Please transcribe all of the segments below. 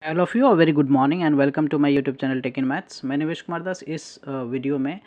All of you, a very good morning and welcome to my YouTube channel Tech in Maths. मैं निवेश कुमार दास इस video में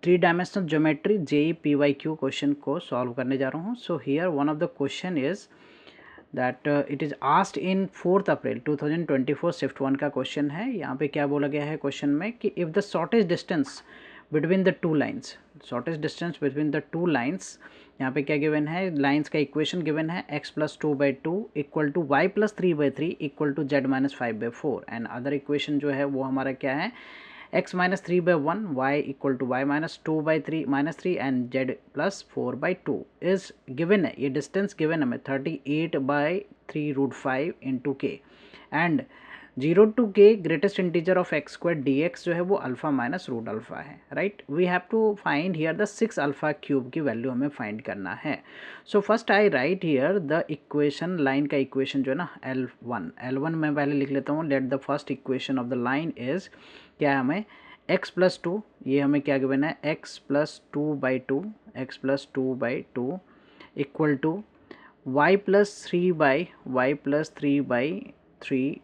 three dimensional geometry JEE PYQ question को solve करने जा रहा हूँ. So here one of the question is that it is asked in 4 April 2024 shift 1 का क्वेश्चन है. यहाँ पे क्या बोला गया है क्वेश्चन में कि if the shortage distance between the two lines, shortage distance between the two lines, यहाँ पे क्या गिवन है, लाइन्स का इक्वेशन गिवन है x+2/2 equal to y+3/3 equal to z-5/4 and other equation जो है वो हमारा क्या है x-3/1 y equal to y-2/3 and z+4/2 is given है. ये डिस्टेंस गिवन है हमें 38/3√5 into k and 0 to k greatest integer of x² dx जो है वो अल्फा माइनस रूट अल्फा है. Right, we have to find here the 6 alpha cube की value हमें फाइंड करना है. So first I right here the equation, line का equation जो है ना L1 मैं पहले लिख लेता हूँ. Let the first equation of the line is क्या है, हमें x+2, ये हमें क्या गिवन है x+2/2 equal to y+3/3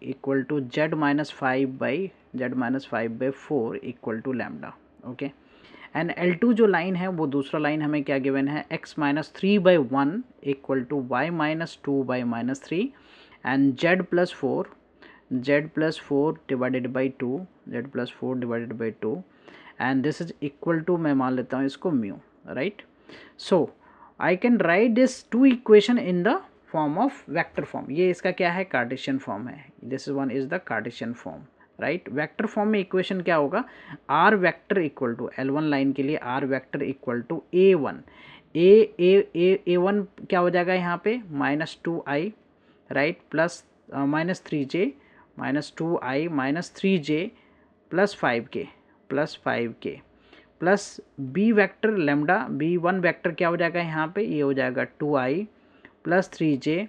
equal to z-5/4 equal to lambda. Okay, and L2 जो लाइन है वो दूसरा लाइन हमें क्या गिवन है x-3/1 equal to y-2/3 and z+4 divided by 2 and this is equal to, मैं मान लेता हूँ इसको mu. Right, so I can write this two equation in the form of vector form. ये इसका क्या है, कार्टेशियन फॉर्म है. This one is the Cartesian form. Right, vector form में इक्वेशन क्या होगा, r vector equal to L1 line के लिए are vector equal to A1 A1 क्या हो जाएगा यहाँ पे -2i, right, plus -3j -2i -3j plus 5k plus b vector lambda B1 vector क्या हो जाएगा यहाँ पे, ये हो जाएगा 2i plus 3j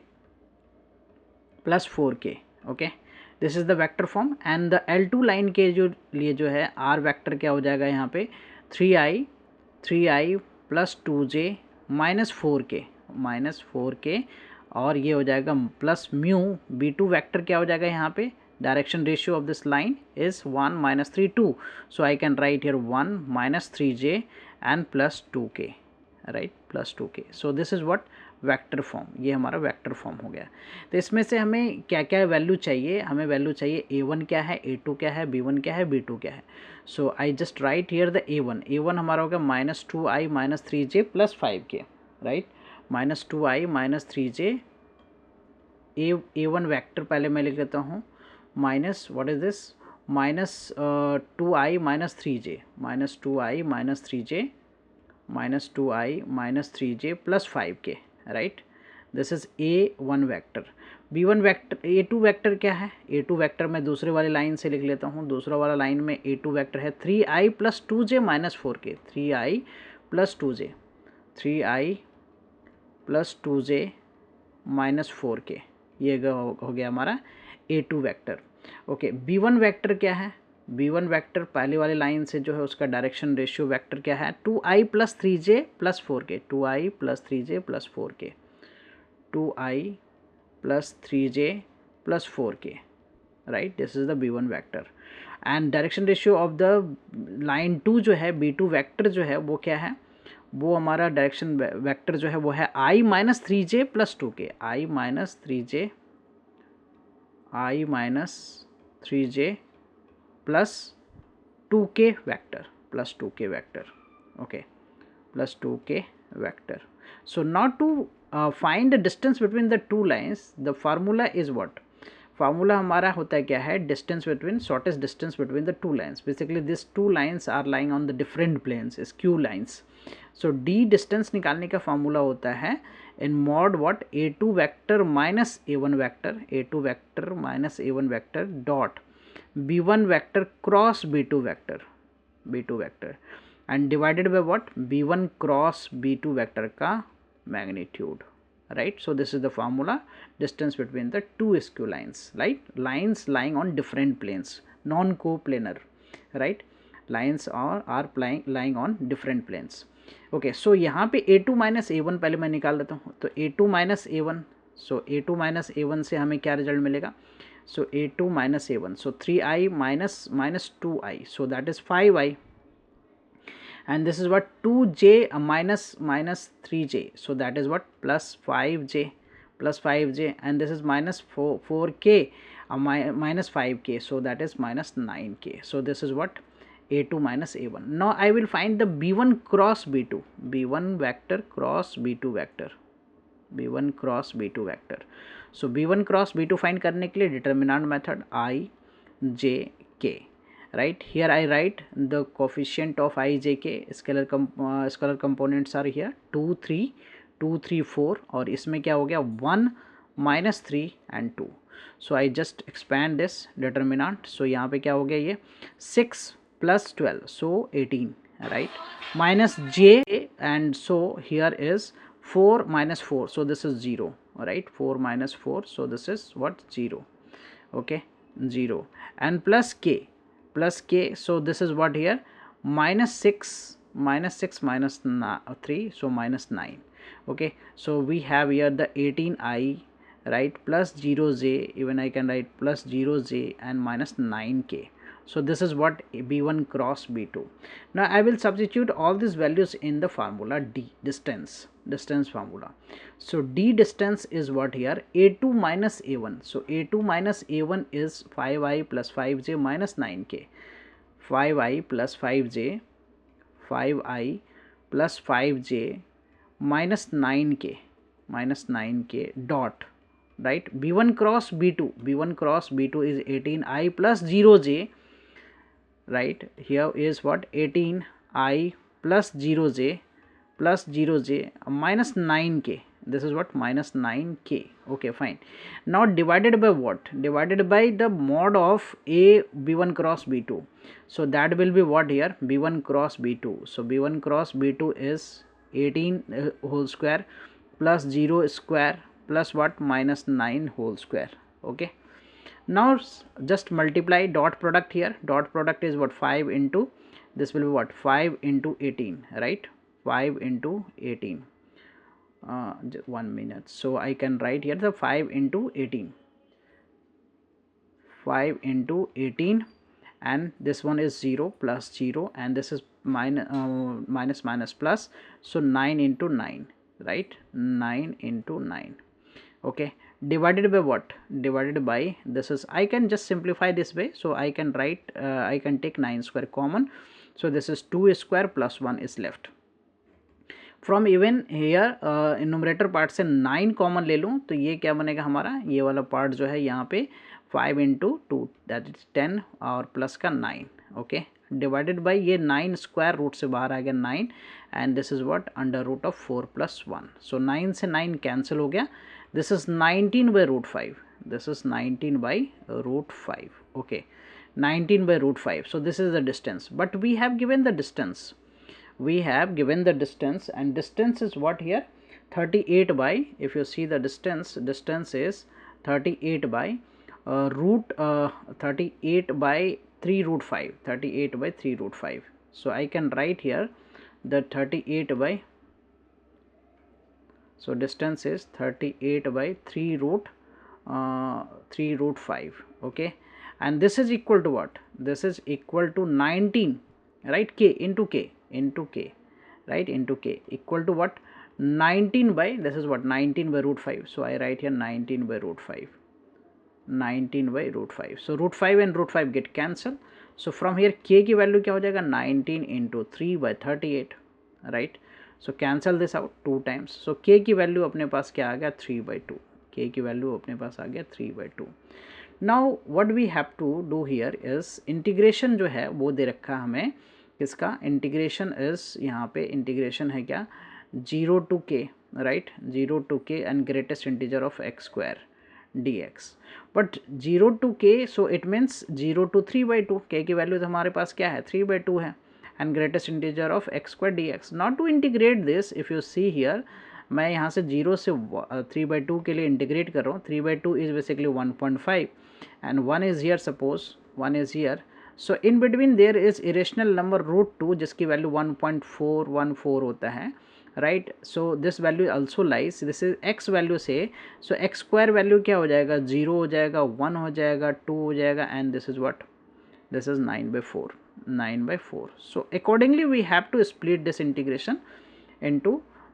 plus 4k. Okay, this is the vector form and the L2 line के जो लिए जो है आर वेक्टर क्या हो जाएगा यहाँ पे 3i plus 2j minus 4k और ये हो जाएगा प्लस म्यू. B2 वेक्टर क्या हो जाएगा यहाँ पे, direction ratio of this line is 1 - 3 2, so I can right here 1 - 3j and plus 2k. Right, plus 2k. So this is what vector form, ये हमारा वेक्टर फॉर्म हो गया. तो इसमें से हमें क्या क्या वैल्यू चाहिए, हमें वैल्यू चाहिए A1 क्या है, A2 क्या है, B1 क्या है, B2 क्या है. So I just write here the A1 हमारा हो गया -2i -3j plus 5k. Right, -2i -3j A1 vector पहले मैं लिख लेता हूँ minus what is this -2i -3j -2i plus 5k. Right, this is A1 vector. B1 vector, A2 vector क्या है, A2 वेक्टर मैं दूसरे वाले लाइन से लिख लेता हूँ. दूसरा वाला लाइन में A2 वेक्टर है 3i plus 2j minus 4k 3i plus 2j minus 4k. ये हो गया हमारा A2 vector. Okay, B1 vector क्या है, B1 वेक्टर पहले वाले लाइन से जो है उसका डायरेक्शन रेशियो वेक्टर क्या है 2i plus 3j plus 4k 2i plus 3j plus 4k 2i plus 3j plus 4k. Right, this is the B1 vector and direction ratio of the line 2 जो है B2 vector जो है वो क्या है, वो हमारा डायरेक्शन वेक्टर जो है वो है i - 3j plus 2k i - 3j plus 2k vector okay, plus 2k vector. So not to find the distance between the two lines, the formula is what, formula हमारा होता है क्या है, distance between, shortest distance between the two lines. Basically this two lines are lying on the different planes, skew lines. So D distance निकालने का फार्मूला होता है in mod what A2 vector minus A1 vector dot B1 vector cross B2 vector and divided by what B1 cross B2 vector का magnitude. Right, so this is the formula, distance between the two skew lines, right, lines lying on different planes, non coplanar. Right, lines are lying on different planes. Okay, so यहाँ पे A2 minus A1 पहले मैं निकाल लेता हूँ. तो A2 minus A1, सो A2 minus A1 से हमें क्या रिजल्ट मिलेगा, so a2 minus a1, so 3i minus 2i, so that is 5i, and this is what 2j minus 3j, so that is what plus 5j, and this is minus 4k minus 5k, so that is minus 9k. So this is what a2 minus a1. Now I will find the b1 cross b2, b1 vector cross b2 vector, b1 cross b2 vector. So b1 cross b2 find करने के लिए determinant method I j k, right? Here I write the coefficient of I j k, scalar components are here 2 3 2 3 4, और इसमें क्या हो गया 1 minus 3 and 2. So I just expand this determinant. So यहाँ पे क्या हो गया ये 6 plus 12, so 18, right? Minus j, and so here is 4 minus 4, so this is 0, right? 4 minus 4, so this is what 0, okay, 0, and plus k, so this is what here minus 6 minus 3, so minus 9, okay. So we have here the 18i, right, plus 0j, even I can write plus 0j and minus 9k. So this is what b1 cross b2. Now I will substitute all these values in the formula d, distance formula. So d distance is what here a2 minus a1. So a2 minus a1 is 5i plus 5j minus 9k, 5i plus 5j, 5i plus 5j minus 9k, dot, right? b1 cross b2 is 18i plus 0j, right? Here is what 18i plus 0j minus 9k, this is what minus 9k, okay, fine. Now divided by what? Divided by the mod of a b1 cross b2, so that will be what here b1 cross b2. So b1 cross b2 is 18 whole square plus 0 square plus what minus 9 whole square, okay. Now just multiply dot product here. Dot product is what 5 into, this will be what 5 into 18, right? 5 into 18, 1 minute. So I can write here the 5 into 18, 5 into 18, and this one is 0 plus 0, and this is minus plus, so 9 into 9, right? 9 into 9, okay, divided by what? Divided by, this is, I can just simplify this way, so I can write I can take 9 square common, so this is 2 square plus 1 is left. From even here numerator part से 9 common ले लूँ तो ये क्या बनेगा हमारा, ये वाला पार्ट जो है यहाँ पे 5 इंटू 2 दैट इज 10 और प्लस का 9, ओके, डिवाइडेड बाई ये 9 स्क्वायर रूट से बाहर आ गया 9, and this is what under root of 4 plus 1, so 9 से 9 कैंसिल हो गया, this is 19 by root 5, this is 19 by root 5, okay, 19 by root 5. So this is the distance, but we have given the distance, and distance is what here 38 by, if you see the distance is 38 by root 38 by 3 root 5, 38 by 3 root 5. So I can write here the 38 by, so distance is 38 by 3 root 5, okay, and this is equal to what? This is equal to 19, right? K into k, right, into k, equal to what? 19 by, this is what 19 by root 5, so I write here 19 by root 5, 19 by root 5. So root 5 and root 5 get cancelled, so from here k की value क्या हो जाएगा 19 into 3 by 38, right? So cancel this out 2 times, so k की value अपने पास क्या आ गया 3 by 2, k की value अपने पास आ गया 3 by 2. Now what we have to do here is integration जो है वो दे रखा हमें, किसका इंटीग्रेशन इज, यहाँ पे इंटीग्रेशन है क्या 0 to k, right, 0 to k and greatest integer of x square dx, but 0 to k, so it means 0 to 3 by 2, k की वैल्यू तो हमारे पास क्या है 3 by 2 है, and greatest integer of x square dx. Not to integrate this, if you see here मैं यहाँ से 0 से 3 by 2 के लिए इंटीग्रेट कर रहा हूँ, 3 by 2 is basically 1.5 and 1 is here, suppose 1 is here, so in between there is irrational number root 2 जिसकी वैल्यू 1.414 होता है, right. So this value also lies, this is x value से, सो एक्स स्क्वायर वैल्यू क्या हो जाएगा, 0 हो जाएगा, 1 हो जाएगा, 2 हो जाएगा, and this is what, this is 9/4. So accordingly we have to split this integration into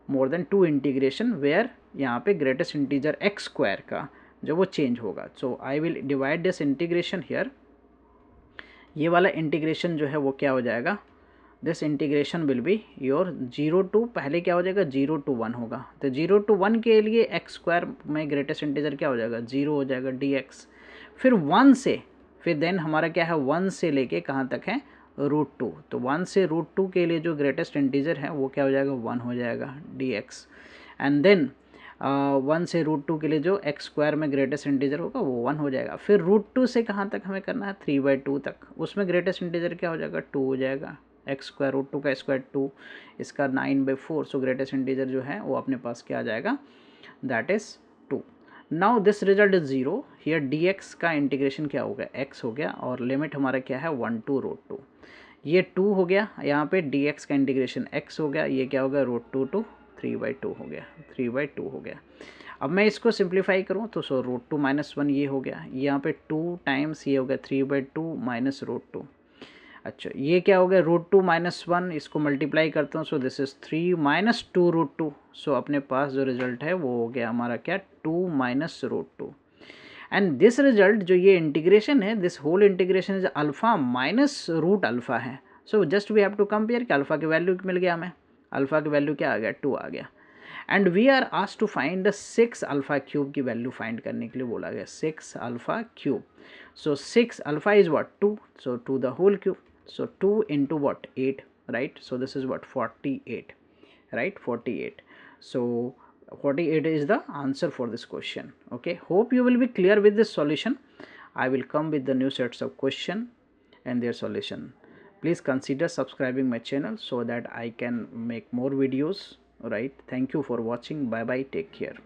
more than 2 integration where यहाँ पे greatest integer x square का जो वो change होगा. So I will divide this integration here. ये वाला integration जो है वो क्या हो जाएगा, this integration will be your 0 to, पहले क्या हो जाएगा 0 to 1 होगा, तो 0 to 1 के लिए x स्क्वायर में greatest integer क्या हो जाएगा 0 हो जाएगा dx, फिर 1 से, फिर देन हमारा क्या है 1 से लेके कहाँ तक है √2, तो 1 से √2 के लिए जो ग्रेटेस्ट इंटीजर है वो क्या हो जाएगा 1 हो जाएगा dx, एंड देन 1 से √2 के लिए जो x स्क्वायर में ग्रेटेस्ट इंटीजर होगा वो 1 हो जाएगा, फिर √2 से कहाँ तक हमें करना है 3/2 तक, उसमें ग्रेटेस्ट इंटीजर क्या हो जाएगा 2 हो जाएगा, x स्क्वायर √2 का स्क्वायर 2, इसका 9/4, सो ग्रेटेस्ट इंटीजर जो है वो अपने पास क्या आ जाएगा, that is 2. Now this result is 0, here dx का इंटीग्रेशन क्या हो गया x हो गया, और लिमिट हमारा क्या है 1 to √2, ये 2 हो गया, यहाँ पे dx का इंटीग्रेशन x हो गया, ये क्या हो गया √2 to 3/2 हो गया, 3/2 हो गया. अब मैं इसको सिंप्लीफाई करूँ तो सो √2 - 1 ये हो गया, यहाँ पे 2 टाइम्स ये हो गया 3/2 माइनस √2. अच्छा ये क्या हो गया √2 - 1, इसको मल्टीप्लाई करता हूँ, सो दिस इज 3 - 2 √2, सो अपने पास जो रिजल्ट है वो हो गया हमारा क्या 2 - √2. एंड दिस रिजल्ट जो ये इंटीग्रेशन है, this whole integration is alpha minus root alpha है, so just we have to compare कि अल्फा की वैल्यू मिल गया हमें, अल्फा की वैल्यू क्या आ गया 2 आ गया, and we are asked to find the 6 alpha cube की वैल्यू फाइंड करने के लिए बोला गया 6 alpha cube. So 6 alpha is what 2, so 2 the whole cube, so 2 into what 8, right, so this is what 48, right, 48. So 48 is the answer for this question. Okay, hope you will be clear with this solution. I will come with the new sets of question and their solution. Please consider subscribing my channel so that I can make more videos. Right, thank you for watching. Bye bye, take care.